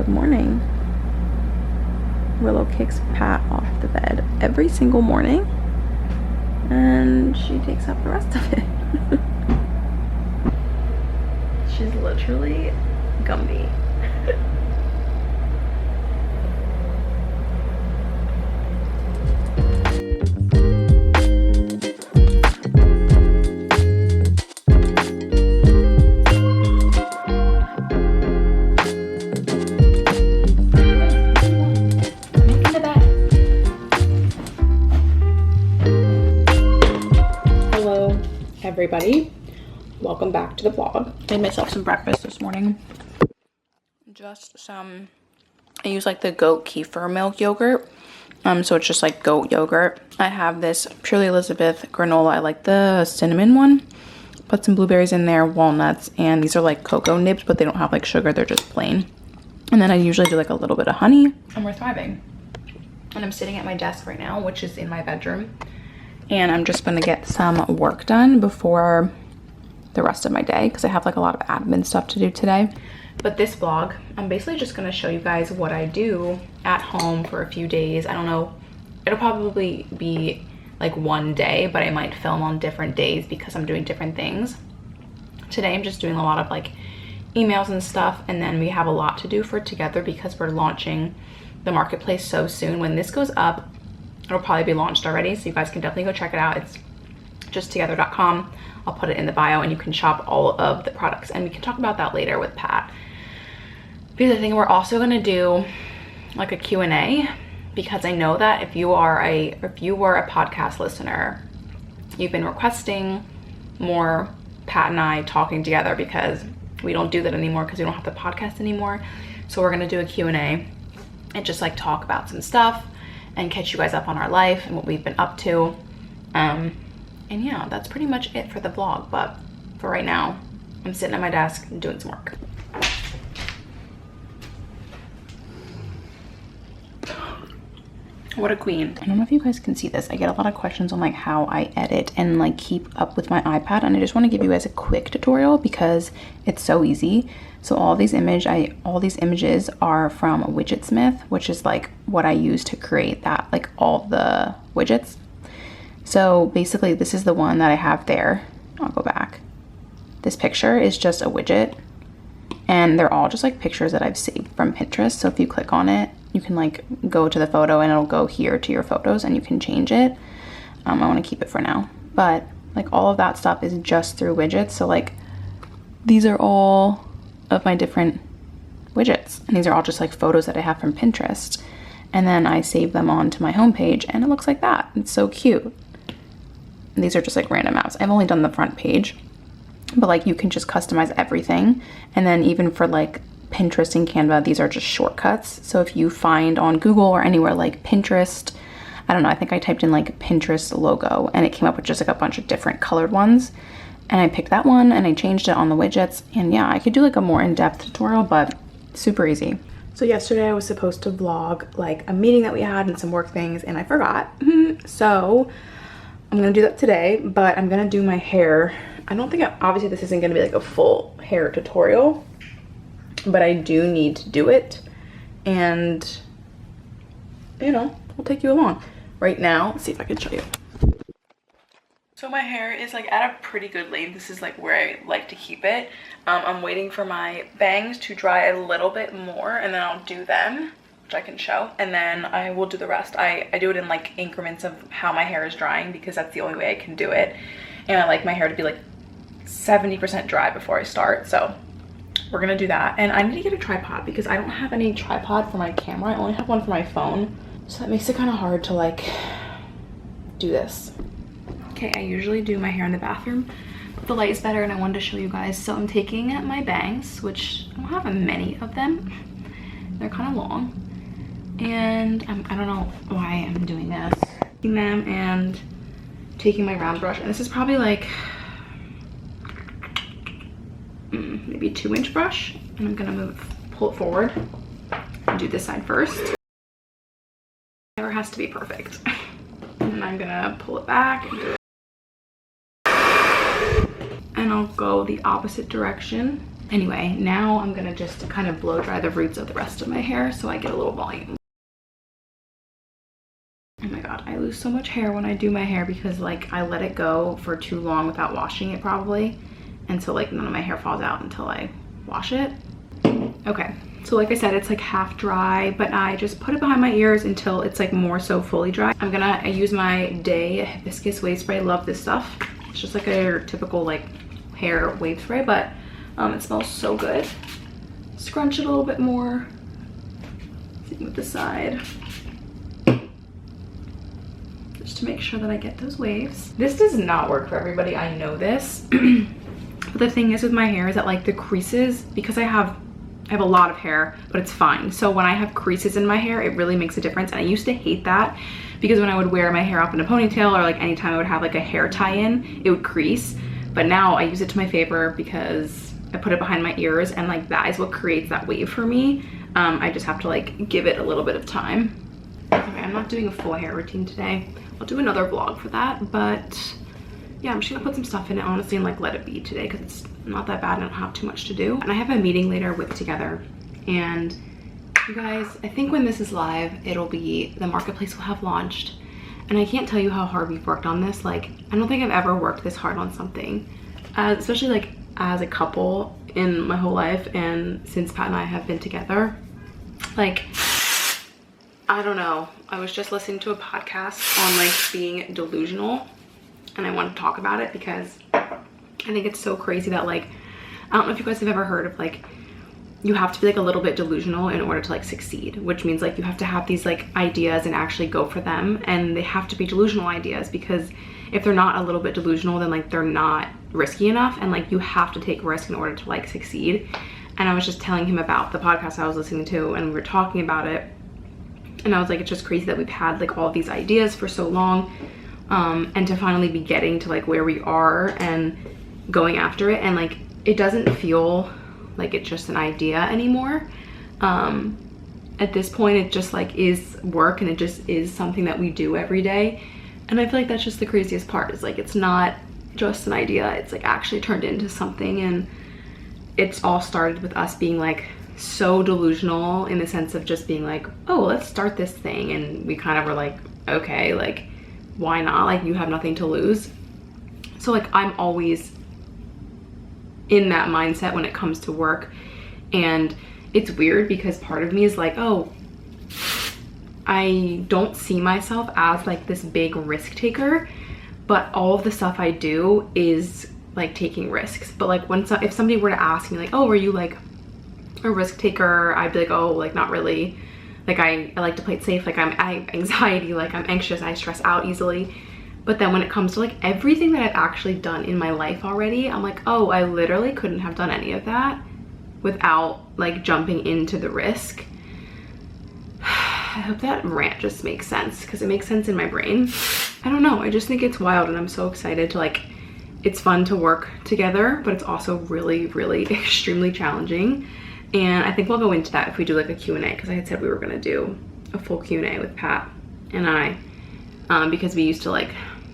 Good morning. Willow kicks Pat off the bed every single morning, and she takes up the rest of it. She's literally Gumby. Hello, everybody. Welcome back to the vlog. Made myself some breakfast this morning. Just some, I use like the goat kefir milk yogurt. So it's just like goat yogurt. I have this Purely Elizabeth granola. I like the cinnamon one. Put some blueberries in there, walnuts, and these are like cocoa nibs, but they don't have like sugar. They're just plain. And then I usually do like a little bit of honey, and we're thriving. And I'm sitting at my desk right now, which is in my bedroom. And I'm just gonna get some work done before the rest of my day because I have like a lot of admin stuff to do today. But this vlog, I'm basically just gonna show you guys what I do at home for a few days. I don't know, it'll probably be like one day, but I might film on different days because I'm doing different things. Today I'm just doing a lot of like emails and stuff, and then we have a lot to do for Together because we're launching the marketplace so soon. When this goes up, it'll probably be launched already, so you guys can definitely go check it out. It's just together.com. I'll put it in the bio and you can shop all of the products, and we can talk about that later with Pat. Because I think we're also gonna do like a Q&A, because I know that if you were a podcast listener, you've been requesting more Pat and I talking together because we don't do that anymore because we don't have the podcast anymore. So we're gonna do a Q&A and just like talk about some stuff and catch you guys up on our life and what we've been up to. And yeah, that's pretty much it for the vlog. But for right now, I'm sitting at my desk and doing some work. What a queen. I don't know if you guys can see this. I get a lot of questions on like how I edit and like keep up with my iPad, and I just want to give you guys a quick tutorial because it's so easy. So all these images are from Widgetsmith, which is like what I use to create that, like all the widgets. So basically this is the one that I have there. I'll go back. This picture is just a widget, and they're all just like pictures that I've saved from Pinterest. So if you click on it, you can like go to the photo and it'll go here to your photos and you can change it. I want to keep it for now, but like all of that stuff is just through widgets. So like these are all of my different widgets, and these are all just like photos that I have from Pinterest, and then I save them onto my homepage and it looks like that. It's so cute. And these are just like random apps. I've only done the front page, but like you can just customize everything. And then even for like Pinterest and Canva, these are just shortcuts. So if you find on Google or anywhere like Pinterest, I don't know, I think I typed in like Pinterest logo and it came up with just like a bunch of different colored ones, and I picked that one and I changed it on the widgets. And yeah, I could do like a more in-depth tutorial, but super easy. So yesterday I was supposed to vlog like a meeting that we had and some work things, and I forgot. So I'm gonna do that today, but I'm gonna do my hair. I don't think, obviously this isn't gonna be like a full hair tutorial, but I do need to do it, and you know, we'll take you along. Right now, let's see if I can show you. So my hair is like at a pretty good length. This is like where I like to keep it. I'm waiting for my bangs to dry a little bit more, and then I'll do them, which I can show, and then I will do the rest. I do it in like increments of how my hair is drying because that's the only way I can do it, and I like my hair to be like 70% dry before I start. So we're gonna do that, and I need to get a tripod because I don't have any tripod for my camera. I only have one for my phone, so that makes it kind of hard to like do this. Okay, I usually do my hair in the bathroom, but the light is better and I wanted to show you guys. So I'm taking my bangs, which I don't have many of them. They're kind of long, and I don't know why I'm doing this. Taking them and taking my round brush, and this is probably like maybe a 2-inch brush, and I'm gonna pull it forward and do this side first. It never has to be perfect. And I'm gonna pull it back and do it. And I'll go the opposite direction Anyway, now I'm gonna just kind of blow dry the roots of the rest of my hair so I get a little volume. Oh my god, I lose so much hair when I do my hair because like I let it go for too long without washing it probably. And so like none of my hair falls out until I wash it. Okay, so like I said, it's like half dry, but I just put it behind my ears until it's like more so fully dry. I use my Day Hibiscus wave spray. I love this stuff. It's just like a typical like hair wave spray, but it smells so good. Scrunch it a little bit more. Same with the side. Just to make sure that I get those waves. This does not work for everybody, I know this. But the thing is with my hair is that like the creases, because I have a lot of hair, but it's fine. So when I have creases in my hair, it really makes a difference. And I used to hate that because when I would wear my hair up in a ponytail or like anytime I would have like a hair tie-in, it would crease. But now I use it to my favor because I put it behind my ears and like that is what creates that wave for me. I just have to like give it a little bit of time. Okay, I'm not doing a full hair routine today. I'll do another vlog for that, but yeah, I'm just gonna put some stuff in it honestly and like let it be today because it's not that bad and I don't have too much to do. And I have a meeting later with Together, and you guys, I think when this is live, it'll be, the marketplace will have launched. And I can't tell you how hard we've worked on this. Like, I don't think I've ever worked this hard on something, especially like as a couple in my whole life and since Pat and I have been together. Like, I don't know. I was just listening to a podcast on like being delusional and I want to talk about it because I think it's so crazy that like, I don't know if you guys have ever heard of like, you have to be like a little bit delusional in order to like succeed, which means like you have to have these like ideas and actually go for them, and they have to be delusional ideas because if they're not a little bit delusional, then like they're not risky enough, and like you have to take risk in order to like succeed. And I was just telling him about the podcast I was listening to and we were talking about it, and I was like, it's just crazy that we've had like all these ideas for so long, and to finally be getting to like where we are and going after it, and like it doesn't feel like it's just an idea anymore. At this point it just like is work, and it just is something that we do every day. And I feel like that's just the craziest part, is like it's not just an idea, it's like actually turned into something. And it's all started with us being like so delusional in the sense of just being like, oh, let's start this thing. And we kind of were like, okay, like why not? Like you have nothing to lose. So like I'm always in that mindset when it comes to work. And it's weird because part of me is like, oh, I don't see myself as like this big risk taker, but all of the stuff I do is like taking risks. But like if somebody were to ask me like, oh, are you like a risk taker, I'd be like, oh, like not really. Like I like to play it safe. Like I have anxiety, like I'm anxious, I stress out easily. But then when it comes to like everything that I've actually done in my life already, I'm like, oh, I literally couldn't have done any of that without like jumping into the risk. I hope that rant just makes sense because it makes sense in my brain. I don't know, I just think it's wild, and I'm so excited to like, it's fun to work together, but it's also really, really extremely challenging. And I think we'll go into that if we do like a Q&A, because I had said we were gonna do a full Q&A with Pat and I, because we used to like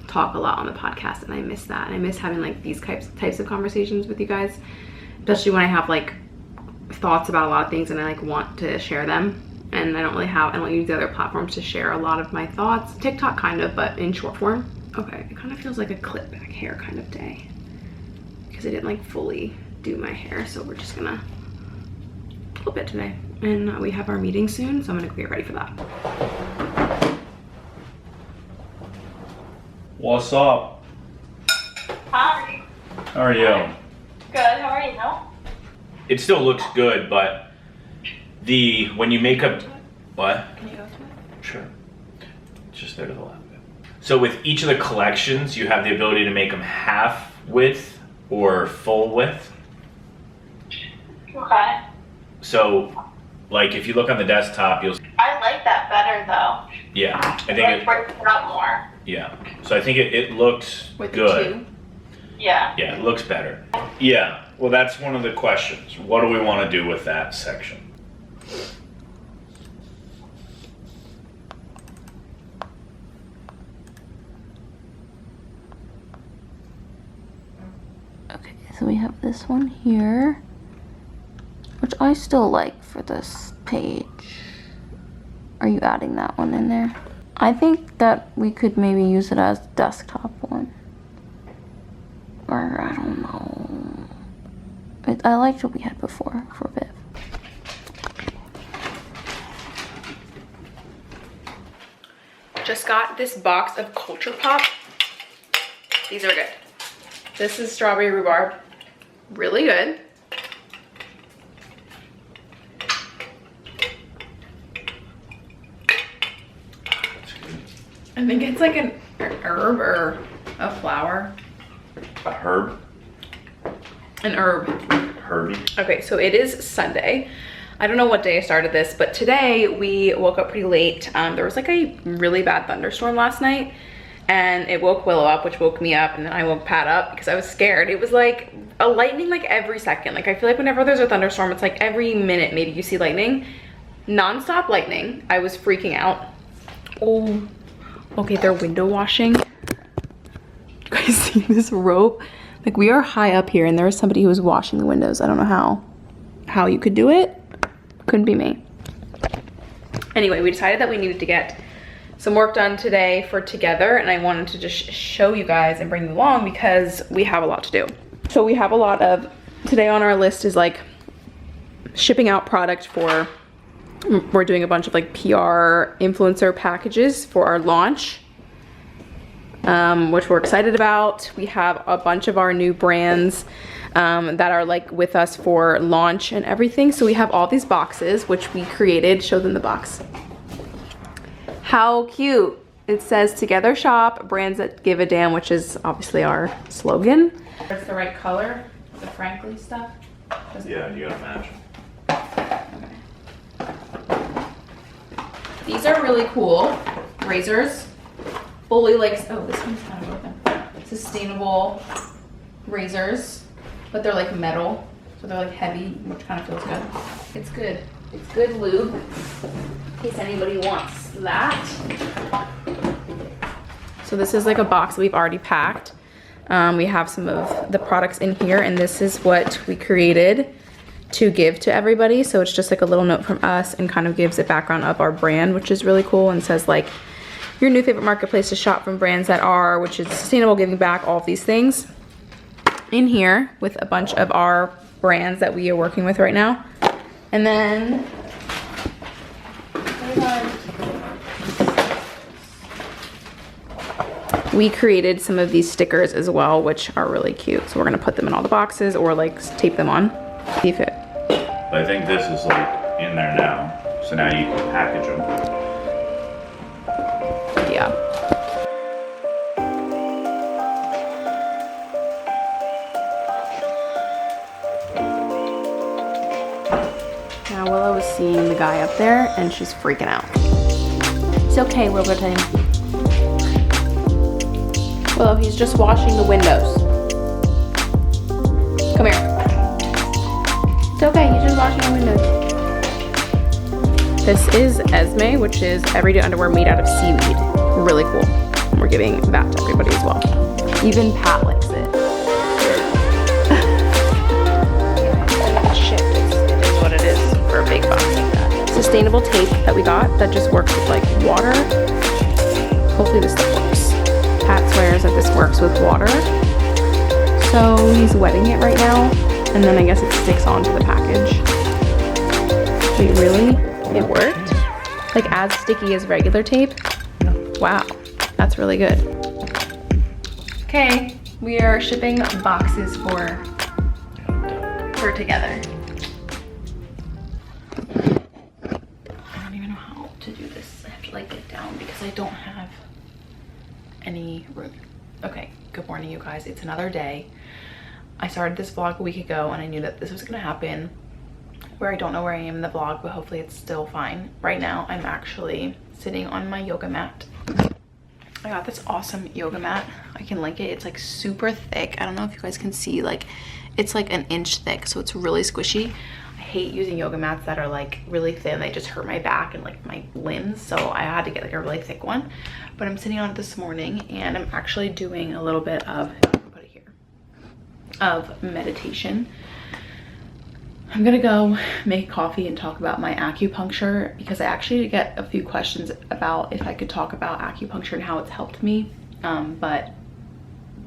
talk a lot on the podcast, and I miss that. And I miss having like these types of conversations with you guys, especially when I have like thoughts about a lot of things and I like want to share them. And I don't use the other platforms to share a lot of my thoughts. TikTok kind of, but in short form. Okay, it kind of feels like a clip back hair kind of day because I didn't like fully do my hair. So we're just gonna clip it today. And we have our meeting soon, so I'm gonna get ready for that. What's up? Hi. How are you? Good, how are you? It still looks good, but when you make up, what? Can you go to it? Sure. It's just there to the left. So with each of the collections, you have the ability to make them half width or full width. Okay. So, like if you look on the desktop, you'll. I like that better though. Yeah, I think it breaks it up more. Yeah, so I think it looks With good. the two? Yeah. Yeah, it looks better. Yeah, well that's one of the questions. What do we want to do with that section? Okay, so we have this one here, which I still like for this page. Are you adding that one in there? I think that we could maybe use it as desktop one. Or I don't know. I liked what we had before for Viv. Just got this box of Culture Pop. These are good. This is strawberry rhubarb. Really good. I think it's like an herb or a flower. A herb? An herb. Herbie? Okay, so it is Sunday. I don't know what day I started this, but today we woke up pretty late. There was like a really bad thunderstorm last night, and it woke Willow up, which woke me up, and then I woke Pat up because I was scared. It was like a lightning like every second. Like I feel like whenever there's a thunderstorm, it's like every minute maybe you see lightning. Non-stop lightning. I was freaking out. Oh, okay, they're window washing. You guys see this rope? Like we are high up here and there was somebody who was washing the windows. I don't know how you could do it. Couldn't be me. Anyway, we decided that we needed to get some work done today for together, and I wanted to just show you guys and bring you along because we have a lot to do. So we have a lot of, today on our list is like shipping out product for, we're doing a bunch of like PR influencer packages for our launch, which we're excited about. We have a bunch of our new brands that are like with us for launch and everything. So we have all these boxes, which we created. Show them the box. How cute. It says together shop, brands that give a damn, which is obviously our slogan. It's the right color, the Frankly stuff. Yeah, you gotta match. Okay. These are really cool razors. Fully like, oh, this one's kind of open. Sustainable razors, but they're like metal, so they're like heavy, which kind of feels good. It's good. It's good lube, in case anybody wants that. So this is like a box that we've already packed. We have some of the products in here, and this is what we created to give to everybody. So it's just like a little note from us and kind of gives a background of our brand, which is really cool, and says like, your new favorite marketplace to shop from brands that are, which is sustainable, giving back, all of these things in here with a bunch of our brands that we are working with right now. And then we created some of these stickers as well, which are really cute. So we're gonna put them in all the boxes or like tape them on. See if it. I think this is like in there now. So now you can package them. Yeah. Now Willow is seeing the guy up there and she's freaking out. It's okay, Wilburton. Willow, he's just washing the windows. Come here. It's okay, he's just washing the windows. This is Esme, which is everyday underwear made out of seaweed. Really cool. And we're giving that to everybody as well. Even Pat likes it. Shit, it is what it is for a big box like that. Sustainable tape that we got that just works with like water. Hopefully this stuff works. Pat swears that this works with water. So he's wetting it right now. And then I guess it sticks onto the package. Wait, really? It worked? Like as sticky as regular tape? Wow, that's really good. Okay, we are shipping boxes for together. I don't even know how to do this. I have to like get down because I don't have any room. Okay, good morning you guys. It's another day. I started this vlog a week ago and I knew that this was gonna happen, where I don't know where I am in the vlog, but hopefully it's still fine. Right now, I'm actually sitting on my yoga mat. I got this awesome yoga mat. I can link it. It's like super thick. I don't know if you guys can see, like, it's like an inch thick, so it's really squishy. I hate using yoga mats that are like really thin. They just hurt my back and like my limbs, so I had to get like a really thick one. But I'm sitting on it this morning and I'm actually doing a little bit of, put it here, of meditation. I'm gonna go make coffee and talk about my acupuncture, because I actually get a few questions about if I could talk about acupuncture and how it's helped me. But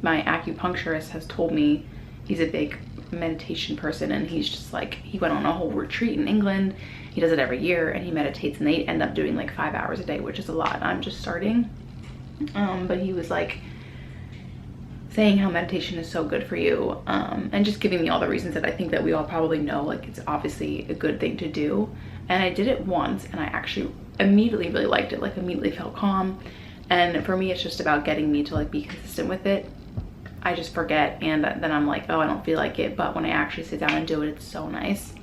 my acupuncturist has told me he's a big meditation person, and he's just like, he went on a whole retreat in England. He does it every year, and he meditates, and they end up doing like 5 hours a day, which is a lot. I'm just starting. But he was like saying how meditation is so good for you, and just giving me all the reasons that I think that we all probably know, like it's obviously a good thing to do. And I did it once, and I actually immediately really liked it, like immediately felt calm. And for me, it's just about getting me to like be consistent with it. I just forget, and then I'm like, oh, I don't feel like it. But when I actually sit down and do it, it's so nice.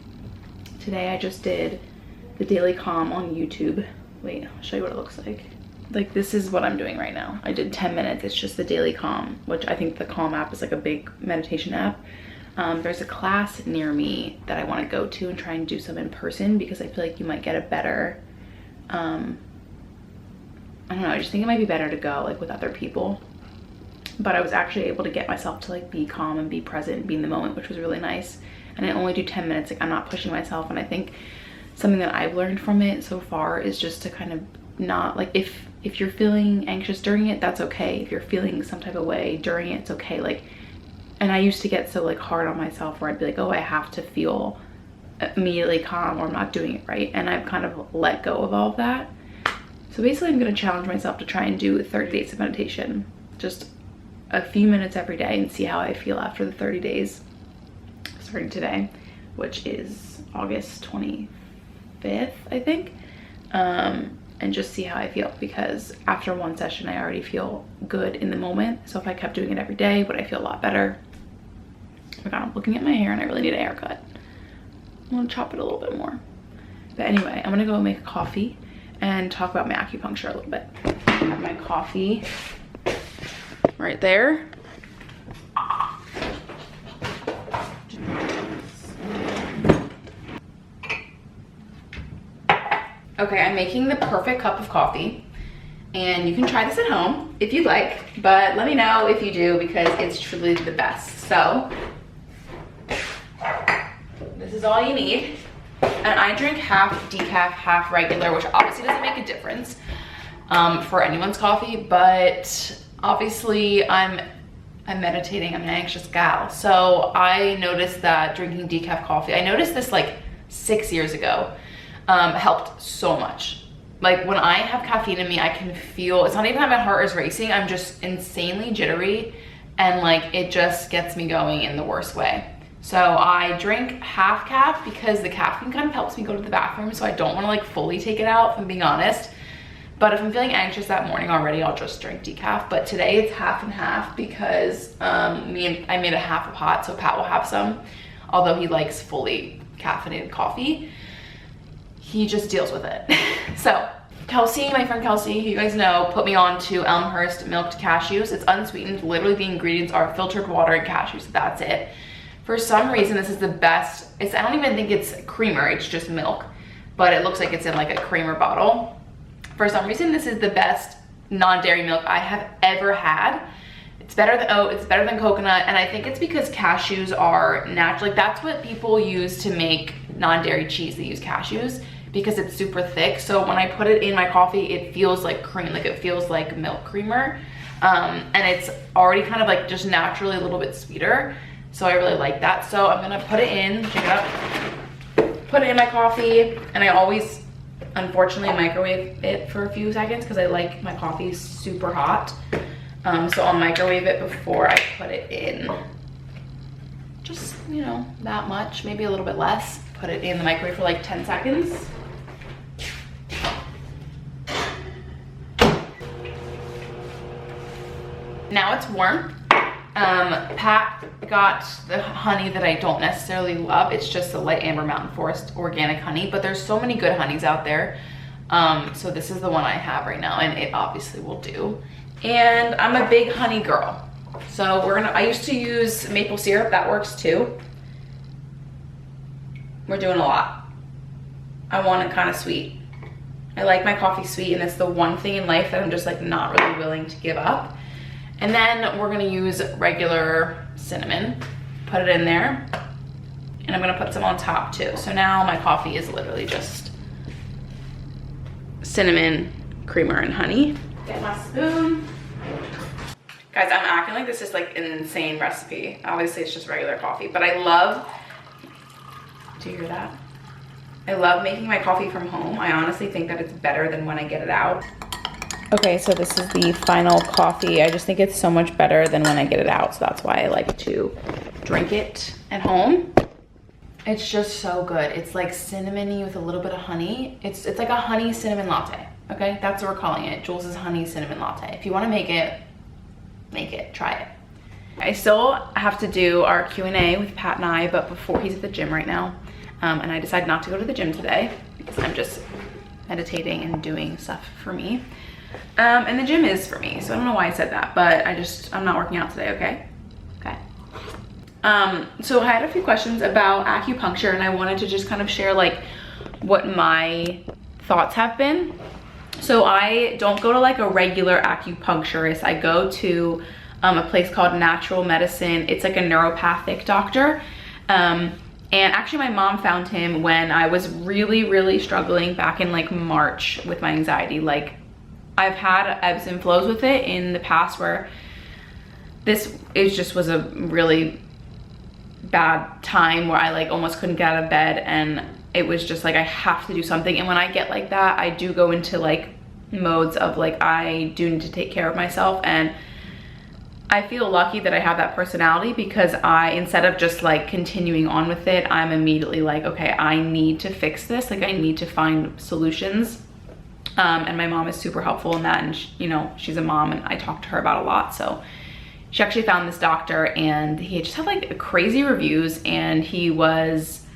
Today I just did the daily calm on YouTube. Wait, I'll show you what it looks like. Like, this is what I'm doing right now. I did 10 minutes. It's just the daily calm, which I think the Calm app is like a big meditation app. There's a class near me that I want to go to and try and do some in person, because I feel like you might get a better, I don't know, I just think it might be better to go like with other people. But I was actually able to get myself to like be calm and be present and be in the moment, which was really nice. And I only do 10 minutes, like I'm not pushing myself. And I think something that I've learned from it so far is just to kind of not, like, if you're feeling anxious during it, that's okay. If you're feeling some type of way during it, it's okay. Like, and I used to get so like hard on myself where I'd be like, oh, I have to feel immediately calm or I'm not doing it right. And I've kind of let go of all of that. So basically I'm going to challenge myself to try and do 30 days of meditation, just a few minutes every day, and see how I feel after the 30 days, starting today, which is August 25th, I think. And just see how I feel, because after one session I already feel good in the moment. So if I kept doing it every day, would I feel a lot better? Oh my God, I'm looking at my hair and I really need a haircut. I'm gonna chop it a little bit more. But anyway, I'm gonna go make a coffee and talk about my acupuncture a little bit. I have my coffee right there. Okay, I'm making the perfect cup of coffee, and you can try this at home if you'd like, but let me know if you do, because it's truly the best. So this is all you need. And I drink half decaf, half regular, which obviously doesn't make a difference for anyone's coffee, but obviously I'm meditating, I'm an anxious gal. So I noticed that drinking decaf coffee, I noticed this like 6 years ago, helped so much. Like when I have caffeine in me, I can feel, it's not even that my heart is racing, I'm just insanely jittery, and like it just gets me going in the worst way. So I drink half calf because the caffeine kind of helps me go to the bathroom, so I don't want to like fully take it out, if I'm being honest. But if I'm feeling anxious that morning already, I'll just drink decaf. But today it's half and half because I made a half a pot, so Pat will have some. Although he likes fully caffeinated coffee, he just deals with it. So Kelsey, my friend Kelsey, who you guys know, put me on to Elmhurst milked cashews. It's unsweetened. Literally the ingredients are filtered water and cashews. That's it. For some reason, this is the best. I don't even think it's creamer. It's just milk, but it looks like it's in like a creamer bottle. For some reason, this is the best non-dairy milk I have ever had. It's better than oat, it's better than coconut, and I think it's because cashews are natural. Like that's what people use to make non-dairy cheese. They use cashews because it's super thick. So when I put it in my coffee, it feels like cream, like it feels like milk creamer. And it's already kind of like just naturally a little bit sweeter. So I really like that. So I'm gonna put it in, check it out, put it in my coffee, and I always, unfortunately, microwave it for a few seconds because I like my coffee super hot. So I'll microwave it before I put it in. Just, you know, that much, maybe a little bit less. Put it in the microwave for like 10 seconds. Now it's warm. Pat got the honey that I don't necessarily love. It's just the light amber mountain forest organic honey, but there's so many good honeys out there. So this is the one I have right now, and it obviously will do. And I'm a big honey girl. So I used to use maple syrup, that works too. We're doing a lot. I want it kind of sweet. I like my coffee sweet, and it's the one thing in life that I'm just like not really willing to give up. And then we're gonna use regular cinnamon, put it in there. And I'm gonna put some on top too. So now my coffee is literally just cinnamon, creamer, and honey. Get my spoon. Guys, I'm acting like this is like an insane recipe. Obviously it's just regular coffee, but I love, do you hear that? I love making my coffee from home. I honestly think that it's better than when I get it out. Okay, so this is the final coffee. I just think it's so much better than when I get it out. So that's why I like to drink it at home. It's just so good. It's like cinnamony with a little bit of honey. It's like a honey cinnamon latte, okay? That's what we're calling it, Jules's honey cinnamon latte. If you wanna make it, try it. I still have to do our Q&A with Pat and I, but before, he's at the gym right now. And I decided not to go to the gym today because I'm just meditating and doing stuff for me. And the gym is for me, so I don't know why I said that, but I'm not working out today, okay? Okay. So I had a few questions about acupuncture, and I wanted to just kind of share like what my thoughts have been. So I don't go to like a regular acupuncturist. I go to a place called Natural Medicine. It's like a neuropathic doctor. And actually my mom found him when I was really struggling back in like March with my anxiety. Like I've had ebbs and flows with it in the past where just was a really bad time where I like almost couldn't get out of bed, and it was just like I have to do something. And when I get like that, I do go into like modes of like I do need to take care of myself, and I feel lucky that I have that personality because instead of just like continuing on with it, I'm immediately like, okay, I need to fix this. Like I need to find solutions. And my mom is super helpful in that, and she's a mom, and I talk to her about a lot. So she actually found this doctor, and he just had like crazy reviews, and he was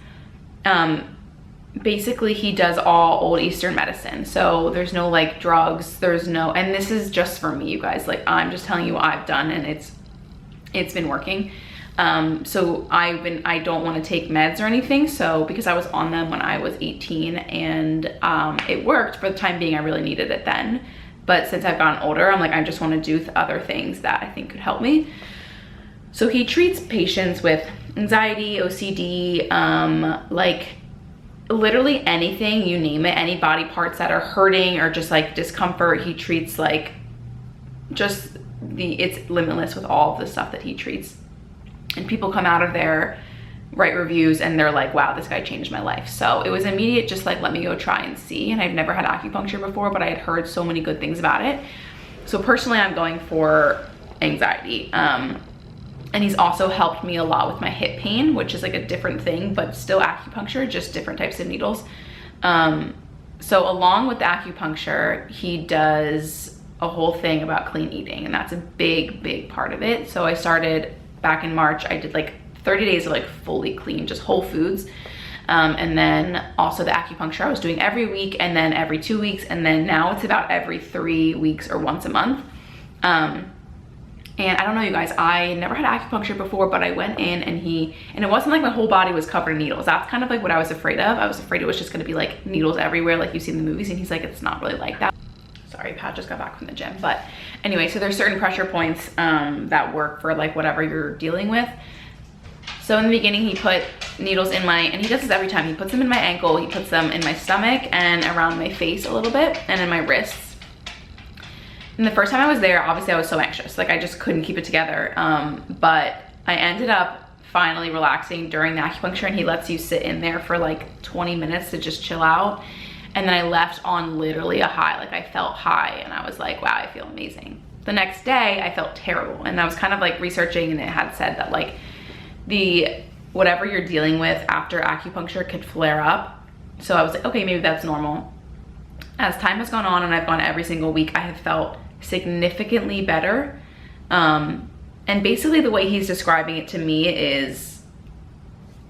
basically he does all old Eastern medicine. So there's no like drugs, and this is just for me, you guys. Like I'm just telling you what I've done, and it's been working. So I don't want to take meds or anything, so because I was on them when I was 18, and it worked for the time being. I really needed it then, but since I've gotten older, I'm like, I just want to do other things that I think could help me. So he treats patients with anxiety, OCD, like literally anything, you name it, any body parts that are hurting or just like discomfort. He treats like it's limitless with all of the stuff that he treats. And people come out of there, write reviews, and they're like, wow, this guy changed my life. So it was immediate, just like, let me go try and see. And I've never had acupuncture before, but I had heard so many good things about it. So personally, I'm going for anxiety. And he's also helped me a lot with my hip pain, which is like a different thing, but still acupuncture, just different types of needles. So along with the acupuncture, he does a whole thing about clean eating, and that's a big part of it. So I started back in March. I did like 30 days of like fully clean, just whole foods. And then also the acupuncture I was doing every week, and then every 2 weeks. And then now it's about every 3 weeks or once a month. And I don't know, you guys, I never had acupuncture before, but I went in, and it wasn't like my whole body was covered in needles. That's kind of like what I was afraid of. I was afraid it was just gonna be like needles everywhere like you see in the movies, and he's like, it's not really like that. Sorry, Pat just got back from the gym. But anyway, so there's certain pressure points that work for like whatever you're dealing with. So in the beginning, he put needles in and he does this every time. He puts them in my ankle, he puts them in my stomach and around my face a little bit, and in my wrists. And the first time I was there, obviously I was so anxious. Like I just couldn't keep it together. But I ended up finally relaxing during the acupuncture, and he lets you sit in there for like 20 minutes to just chill out. And then I left on literally a high. Like I felt high, and I was like, wow, I feel amazing. The next day I felt terrible, and I was kind of like researching, and it had said that like whatever you're dealing with after acupuncture could flare up. So I was like, okay, maybe that's normal. As time has gone on, and I've gone every single week, I have felt significantly better. And basically the way he's describing it to me is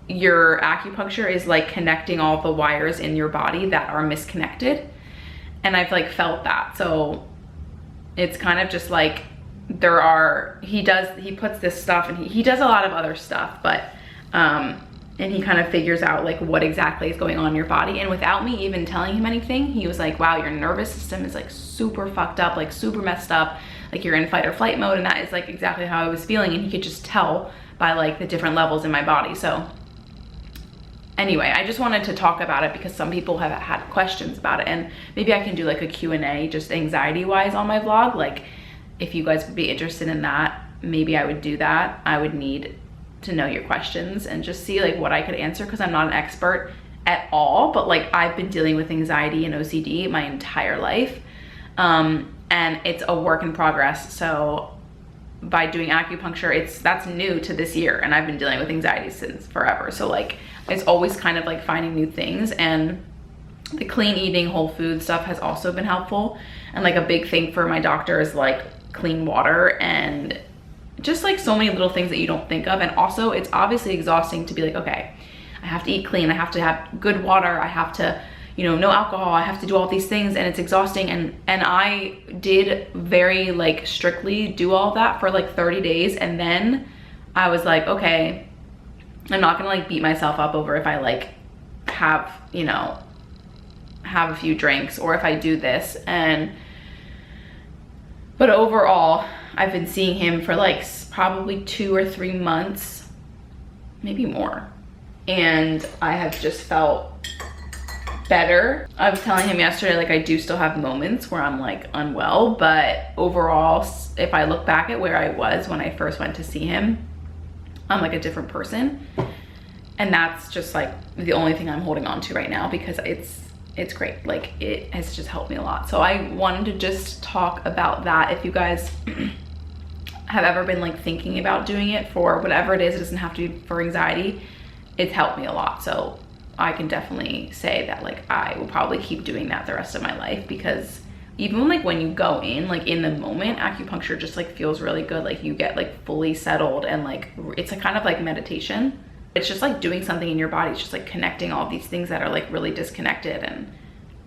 your acupuncture is like connecting all the wires in your body that are misconnected. And I've like felt that. So it's kind of just like he puts this stuff, and he does a lot of other stuff, but and he kind of figures out like what exactly is going on in your body. And without me even telling him anything, he was like, wow, your nervous system is like super fucked up, like super messed up, like you're in fight or flight mode. And that is like exactly how I was feeling, and he could just tell by like the different levels in my body. So anyway, I just wanted to talk about it because some people have had questions about it, and maybe I can do like a Q&A just anxiety wise on my vlog. Like if you guys would be interested in that, maybe I would do that. I would need to know your questions and just see like what I could answer, because I'm not an expert at all, but like I've been dealing with anxiety and OCD my entire life, and it's a work in progress. So by doing acupuncture, that's new to this year, and I've been dealing with anxiety since forever. So like it's always kind of like finding new things, and the clean eating, whole food stuff has also been helpful. And like a big thing for my doctor is like clean water, and just like so many little things that you don't think of. And also it's obviously exhausting to be like, okay, I have to eat clean, I have to have good water, I have to, you know, no alcohol, I have to do all these things, and it's exhausting. And I did very like strictly do all that for like 30 days. And then I was like, okay, I'm not gonna like beat myself up over if I like have, you know, have a few drinks or if I do this. But overall, I've been seeing him for like probably 2 or 3 months, maybe more. And I have just felt better. I was telling him yesterday, like I do still have moments where I'm like unwell, but overall, if I look back at where I was when I first went to see him, I'm like a different person. And that's just like the only thing I'm holding on to right now, because it's great. Like it has just helped me a lot. So I wanted to just talk about that. If you guys have ever been like thinking about doing it for whatever it is, it doesn't have to be for anxiety, it's helped me a lot. So I can definitely say that like I will probably keep doing that the rest of my life, because even like when you go in, like in the moment, acupuncture just like feels really good. Like you get like fully settled, and like it's a kind of like meditation. It's just like doing something in your body. It's just like connecting all these things that are like really disconnected and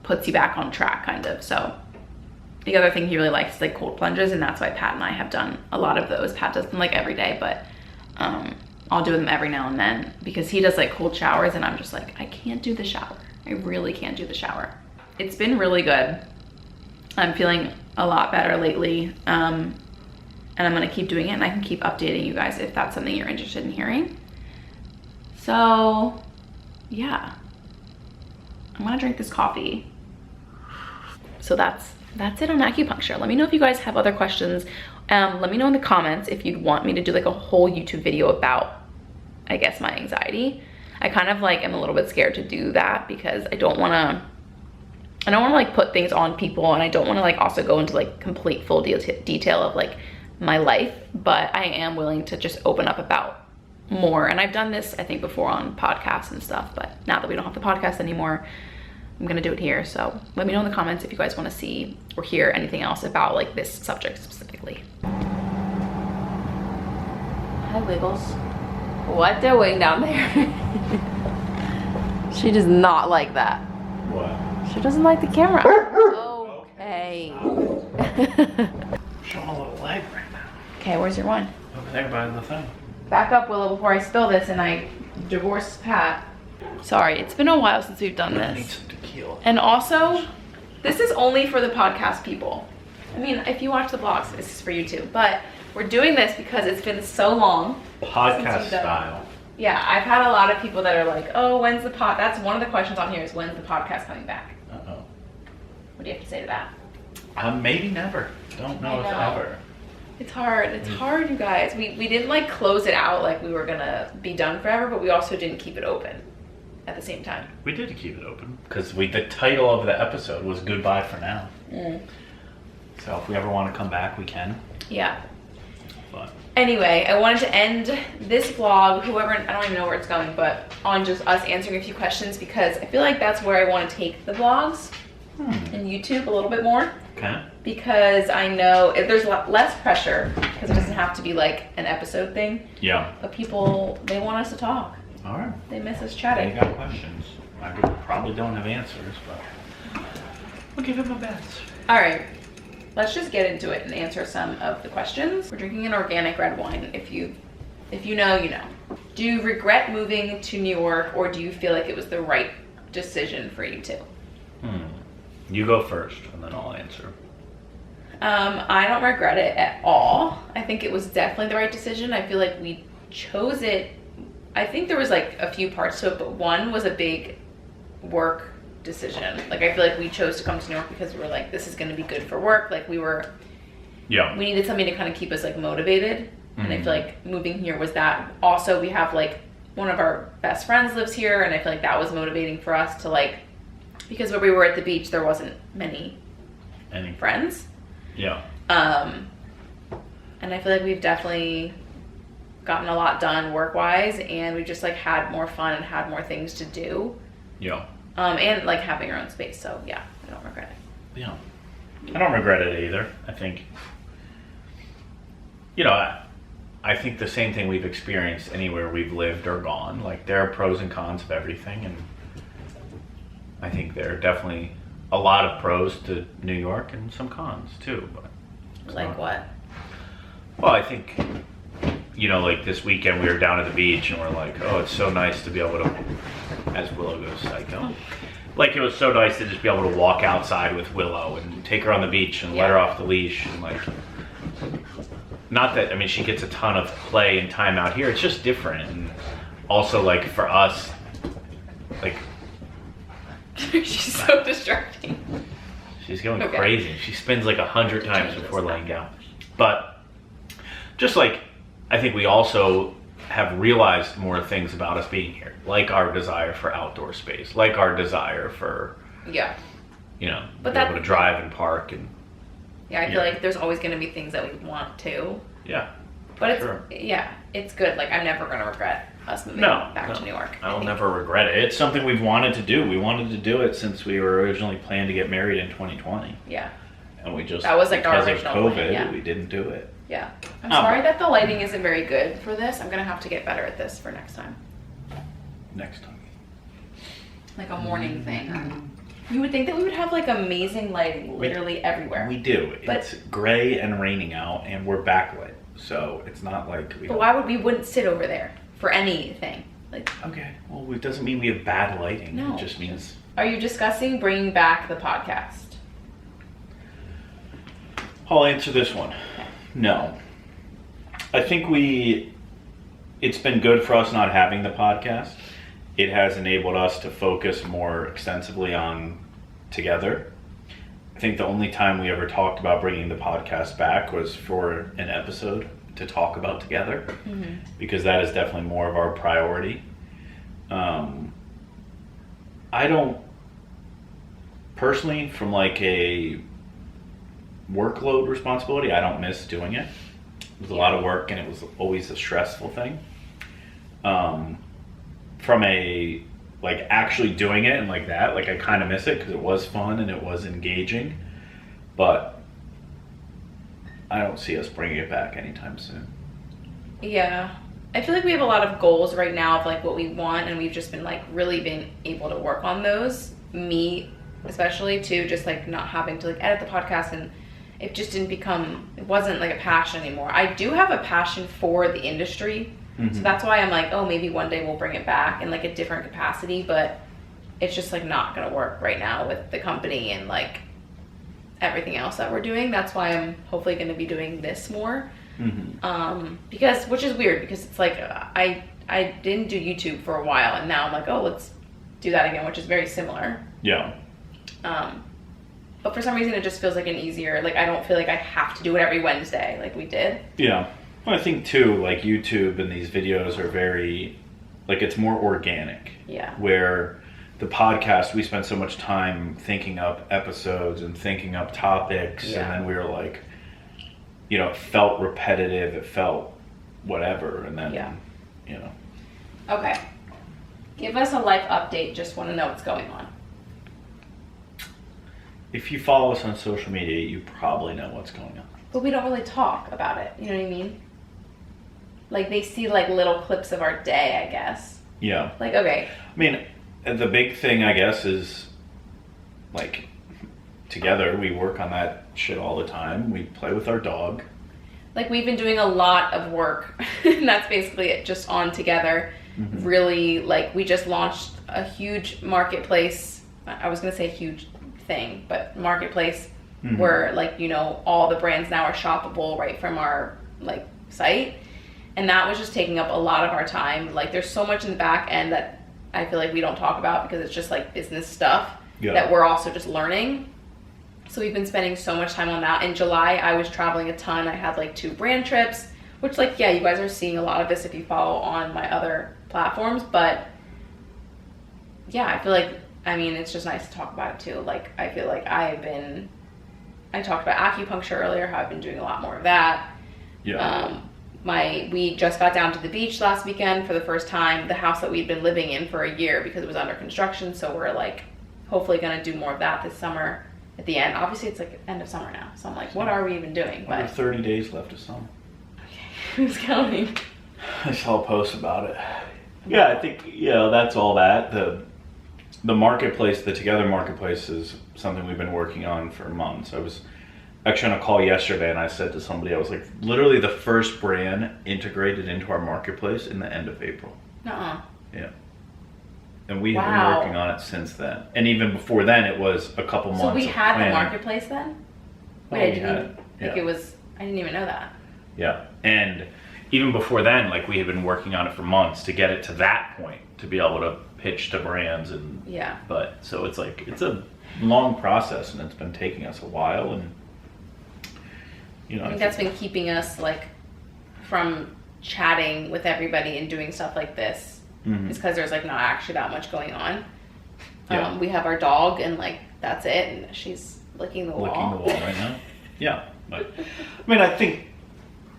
puts you back on track kind of. So the other thing he really likes is like cold plunges, and that's why Pat and I have done a lot of those. Pat does them like every day, but I'll do them every now and then, because he does like cold showers, and I'm just like, I can't do the shower. I really can't do the shower. It's been really good. I'm feeling a lot better lately, and I'm gonna keep doing it, and I can keep updating you guys if that's something you're interested in hearing. So yeah, I'm gonna drink this coffee. So that's it on acupuncture. Let me know if you guys have other questions. Let me know in the comments if you'd want me to do like a whole YouTube video about, I guess, my anxiety. I kind of like am a little bit scared to do that, because I don't want to like put things on people, and I don't want to like also go into like complete full detail of like my life, but I am willing to just open up about more. And I've done this I think before on podcasts and stuff, but now that we don't have the podcast anymore, I'm gonna do it here. So let me know in the comments if you guys want to see or hear anything else about like this subject specifically. Hi Wiggles. What doing down there? She does not like that. What? She doesn't like the camera. Okay. Showing a little leg right now. Okay, where's your one? Over there by the thing. Back up, Willow, before I spill this and I divorce Pat. Sorry, it's been a while since we've done I need this. some tequila. And also, this is only for the podcast people. I mean, if you watch the vlogs, this is for you too. But we're doing this because it's been so long. Podcast style. Yeah, I've had a lot of people that are like, oh, when's the that's one of the questions on here is, when's the podcast coming back? Uh-oh. What do you have to say to that? Maybe never. Don't know if ever. It's hard. It's hard, you guys. We didn't like close it out like we were gonna be done forever, but we also didn't keep it open at the same time. We did keep it open because the title of the episode was Goodbye for Now. So if we ever want to come back, we can. Yeah. But anyway, I wanted to end this vlog, I don't even know where it's going, but on just us answering a few questions, because I feel like that's where I want to take the vlogs and YouTube a little bit more. Okay. Because I know there's less pressure, because it doesn't have to be like an episode thing. Yeah. But people, they want us to talk. All right. They miss us chatting. They got questions. I probably don't have answers, but we'll give it my best. All right. Let's just get into it and answer some of the questions. We're drinking an organic red wine. If you know, you know. Do you regret moving to New York, or do you feel like it was the right decision for you to? You go first, and then I'll answer. I don't regret it at all. I think it was definitely the right decision. I feel like we chose it. I think there was like a few parts to it, but one was a big work decision. Like I feel like we chose to come to New York because we were like, this is going to be good for work. Like we needed something to kind of keep us like motivated. And I feel like moving here was that. Also, we have like one of our best friends lives here, and I feel like that was motivating for us to like, because when we were at the beach, there wasn't any friends. Yeah. And I feel like we've definitely gotten a lot done work-wise, and we just like had more fun and had more things to do. Yeah. And like having our own space. So yeah, I don't regret it. Yeah. I don't regret it either. I think, I think the same thing we've experienced anywhere we've lived or gone. Like there are pros and cons of everything, and I think there are definitely a lot of pros to New York and some cons too. But Like what? Well, I think, like this weekend we were down at the beach and we're like, oh, it's so nice to be able to, as Willow goes psycho. Like it was so nice to just be able to walk outside with Willow and take her on the beach and let her off the leash and like, not that, she gets a ton of play and time out here. It's just different. And also like for us, like. She's so distracting. She's going crazy. She spins like 100 times before laying down. But just like, I think we also have realized more things about us being here, like our desire for outdoor space, like our desire for, but be able to drive and park. And yeah, I feel like there's always going to be things that we want to. Yeah. But it's good. Like I'm never going to regret us moving back to New York. I'll never regret it. It's something we've wanted to do. We wanted to do it since we were originally planned to get married in 2020. Yeah. And we just, that was like our because of original COVID, plan, we didn't do it. Yeah. I'm sorry that the lighting isn't very good for this. I'm going to have to get better at this for next time. Next time. Like a morning thing. You would think that we would have like amazing lighting literally everywhere. We do. It's gray and raining out and we're backlit. So it's not like But why would we wouldn't sit over there for anything? Like okay. Well, it doesn't mean we have bad lighting. No. It just means. Are you discussing bringing back the podcast? I'll answer this one. Okay. No. I think it's been good for us not having the podcast. It has enabled us to focus more extensively on together. I think the only time we ever talked about bringing the podcast back was for an episode to talk about together, because that is definitely more of our priority. I don't personally, from like a workload responsibility, I don't miss doing it. It was a lot of work and it was always a stressful thing. From a like actually doing it and like that, like I kind of miss it because it was fun and it was engaging, but I don't see us bringing it back anytime soon. Yeah. I feel like we have a lot of goals right now of like what we want, and we've just been like really been able to work on those. Me especially too, just like not having to like edit the podcast, and it just it wasn't like a passion anymore. I do have a passion for the industry. So that's why I'm like, oh, maybe one day we'll bring it back in like a different capacity, but it's just like not gonna work right now with the company and like everything else that we're doing. That's why I'm hopefully gonna be doing this more. Because, which is weird because it's like, I didn't do YouTube for a while, and now I'm like, oh, let's do that again, which is very similar. Yeah. But for some reason it just feels like an easier, like I don't feel like I have to do it every Wednesday like we did. Yeah. Well, I think too, like YouTube and these videos are very, like it's more organic. Yeah. Where the podcast, we spend so much time thinking up episodes and thinking up topics, and then we were like, it felt repetitive, it felt whatever, and then, Okay. Give us a life update, just want to know what's going on. If you follow us on social media, you probably know what's going on. But we don't really talk about it, you know what I mean? Like they see like little clips of our day, I guess. Yeah. Like, okay. I mean, the big thing, I guess, is like together we work on that shit all the time. We play with our dog. Like we've been doing a lot of work and that's basically it, just on together. Really, like we just launched a huge marketplace. I was gonna say huge thing, but marketplace where like, all the brands now are shoppable right from our like site. And that was just taking up a lot of our time. Like there's so much in the back end that I feel like we don't talk about because it's just like business stuff that we're also just learning. So we've been spending so much time on that. In July, I was traveling a ton. I had like 2 brand trips, which like, yeah, you guys are seeing a lot of this if you follow on my other platforms. But yeah, I feel like, I mean, it's just nice to talk about it too. Like, I feel like I talked about acupuncture earlier, how I've been doing a lot more of that. Yeah. We just got down to the beach last weekend for the first time, the house that we'd been living in for a year because it was under construction. So we're like, hopefully gonna do more of that this summer at the end. Obviously it's like end of summer now. So I'm like, what are we even doing? But 30 days left of summer. Okay, who's counting? I saw a post about it. Yeah, I think, that's all that. The marketplace, the Together marketplace is something we've been working on for months. I was actually on a call yesterday and I said to somebody, I was like, literally the first brand integrated into our marketplace in the end of April. Yeah. And we have been working on it since then. And even before then, it was a couple months. So we had planning. The marketplace then? Wait, I didn't even know that. Yeah. And even before then, like we had been working on it for months to get it to that point, to be able to pitch to brands and but so it's like it's a long process and it's been taking us a while, and I think that's been keeping us like from chatting with everybody and doing stuff like this. It's because there's like not actually that much going on. We have our dog and like that's it, and she's licking the wall right now. But I mean, I think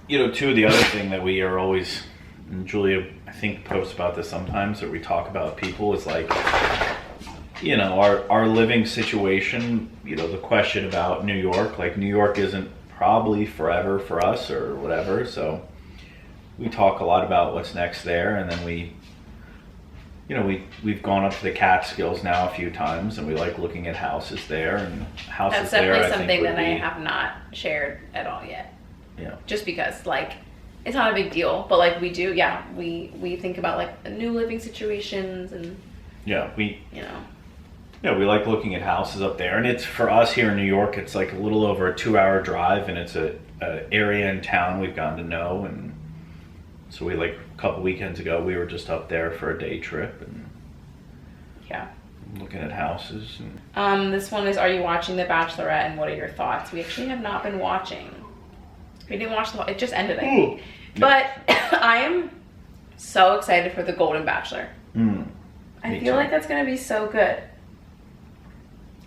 too, the other thing that we are always, and Julia I think posts about this sometimes, or we talk about people, is like our living situation, the question about New York, like New York isn't probably forever for us or whatever, so we talk a lot about what's next there. And then we've gone up to the Catskills now a few times, and we like looking at houses there, and houses there. That's definitely something that I have not shared at all yet. Just because like it's not a big deal, but like we do, we think about like the new living situations, and we like looking at houses up there. And it's, for us here in New York, it's like a little over a 2-hour drive, and it's a area in town we've gotten to know. And so we, like a couple weekends ago, we were just up there for a day trip and looking at houses. And this one is, are you watching The Bachelorette, and what are your thoughts? We actually have not been watching. We didn't watch it just ended, I think. But I am so excited for The Golden Bachelor. I feel like that's gonna be so good.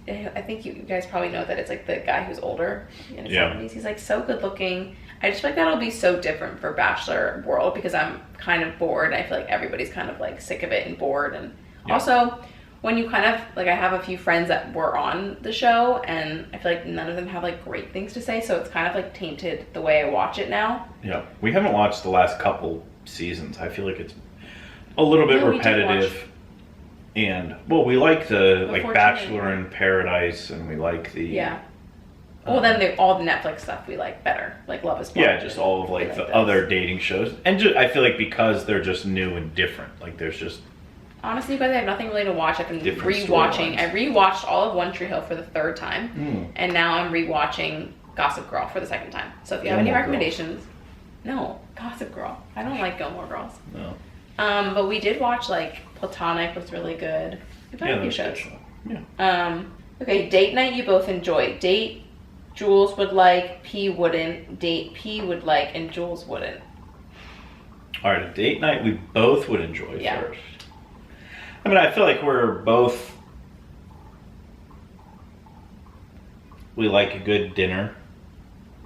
I think you guys probably know that it's like the guy who's older in his 70s. He's like so good looking. I just feel like that'll be so different for Bachelor world because I'm kind of bored. I feel like everybody's kind of like sick of it and bored. And also when you kind of like, I have a few friends that were on the show and I feel like none of them have like great things to say. So it's kind of like tainted the way I watch it now. Yeah. We haven't watched the last couple seasons. I feel like it's a little bit repetitive. And we like the like Bachelor in Paradise, and we like the well, then all the Netflix stuff we like better, like Love Is Blind. Just all of like the other dating shows, and I feel like because they're just new and different, like there's just honestly, you guys, I have nothing really to watch. I've been rewatching. I rewatched all of One Tree Hill for the 3rd time, and now I'm rewatching Gossip Girl for the 2nd time. So if you have any recommendations, Gossip Girl. I don't like Gilmore Girls. No. But we did watch like Platonic was really good. We've had a few shows. Okay, date night you both enjoy. Date Jules would like, P wouldn't. Date P would like, and Jules wouldn't. All right, a date night we both would enjoy first. I mean, I feel like we like a good dinner.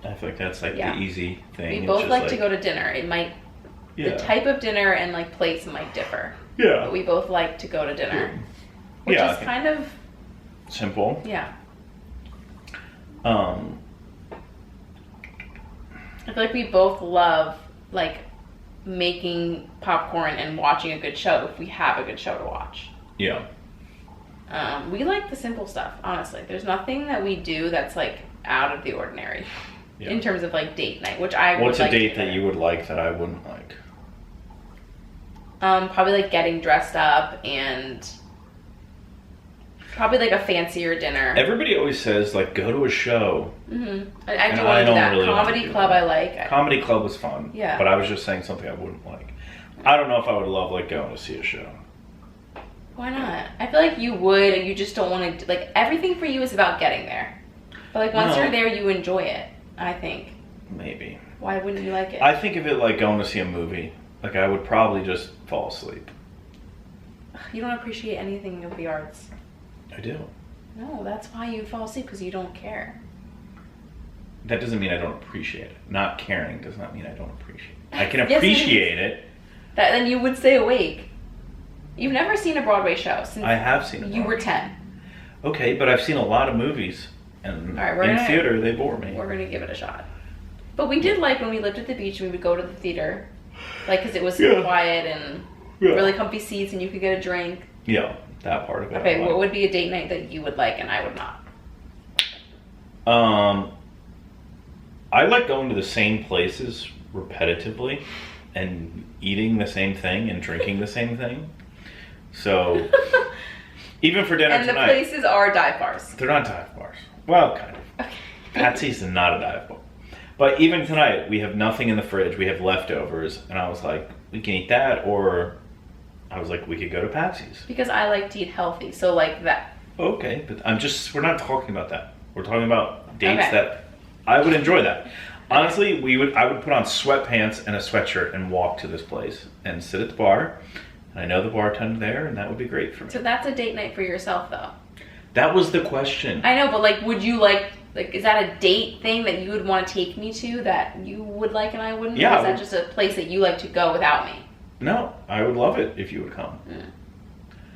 I feel like that's like the easy thing. We both like to go to dinner. It might, the type of dinner and like place might differ. But we both like to go to dinner. Which is kind of simple. I feel like we both love like making popcorn and watching a good show if we have a good show to watch. We like the simple stuff, honestly. There's nothing that we do that's like out of the ordinary in terms of like date night, which I would like. What's a date that you would like that I wouldn't like? Probably like getting dressed up and Probably like a fancier dinner. Everybody always says, like, go to a show. Mm-hmm. I do want to do that. Really Comedy club I like. Comedy club was fun. Yeah. But I was just saying something I wouldn't like. I don't know if I would love, like, going to see a show. Why not? I feel like you would, and you just don't want to, like, everything for you is about getting there. But, like, once you're there, you enjoy it, I think. Maybe. Why wouldn't you like it? I think of it like going to see a movie. Like, I would probably just fall asleep. You don't appreciate anything of the arts. I do. No, that's why you fall asleep, because you don't care. That doesn't mean I don't appreciate it. Not caring does not mean I don't appreciate it. I can Yes, appreciate it. Then you would stay awake. You've never seen a Broadway show since I have seen it. You were 10. Okay, but I've seen a lot of movies, and All right, in theater they bore me. We're gonna give it a shot. But we did like when we lived at the beach and we would go to the theater, like because it was quiet and really comfy seats and you could get a drink. Yeah, that part of it. Okay, what would be a date night that you would like and I would not? I like going to the same places repetitively and eating the same thing and drinking the same thing. So, even for dinner tonight. And the places are dive bars. They're not dive bars. Well, kind of. Okay. Patsy's is not a dive bar. But even tonight, we have nothing in the fridge. We have leftovers. And I was like, we can eat that, or I was like, we could go to Patsy's. Because I like to eat healthy, so like that. Okay, but we're not talking about that. We're talking about dates that I would enjoy that. Honestly, I would put on sweatpants and a sweatshirt and walk to this place and sit at the bar. And I know the bartender there, and that would be great for me. So that's a date night for yourself, though. That was the question. I know, but like, would you like, is that a date thing that you would want to take me to that you would like and I wouldn't? Yeah. Or is that just a place that you like to go without me? No, I would love it if you would come. Mm.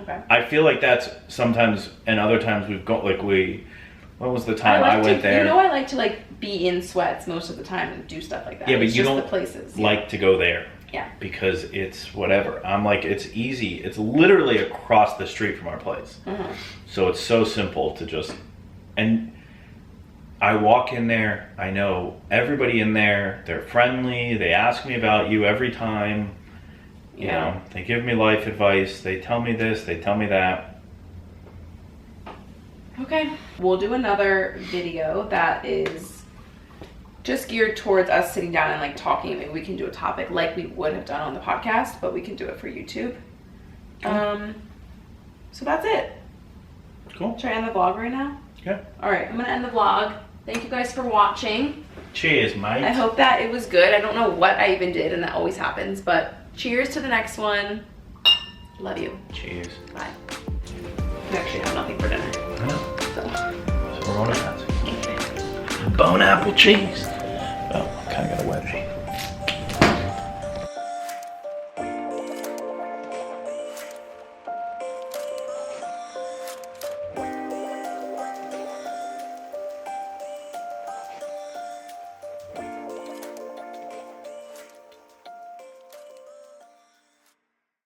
Okay. I feel like that's sometimes, and other times we've got, like what was the time I went there? You know, I like to like be in sweats most of the time and do stuff like that. Yeah, but it's you just don't the places. like to go there. Yeah. Because it's whatever. I'm like, it's easy. It's literally across the street from our place. Mm-hmm. So it's so simple to just, and I walk in there, I know everybody in there, they're friendly, they ask me about you every time. You know, they give me life advice, they tell me this, they tell me that. Okay. We'll do another video that is just geared towards us sitting down and like talking. Maybe we can do a topic like we would have done on the podcast, but we can do it for YouTube. Cool. So that's it. Cool. Should I end the vlog right now? Yeah. All right, I'm gonna end the vlog. Thank you guys for watching. Cheers, mate. I hope that it was good. I don't know what I even did, and that always happens, but cheers to the next one. Love you. Cheers. Bye. We actually have nothing for dinner. I know. So We're going to Patsy. Bone apple cheese. Oh, I kind of got a wedgie.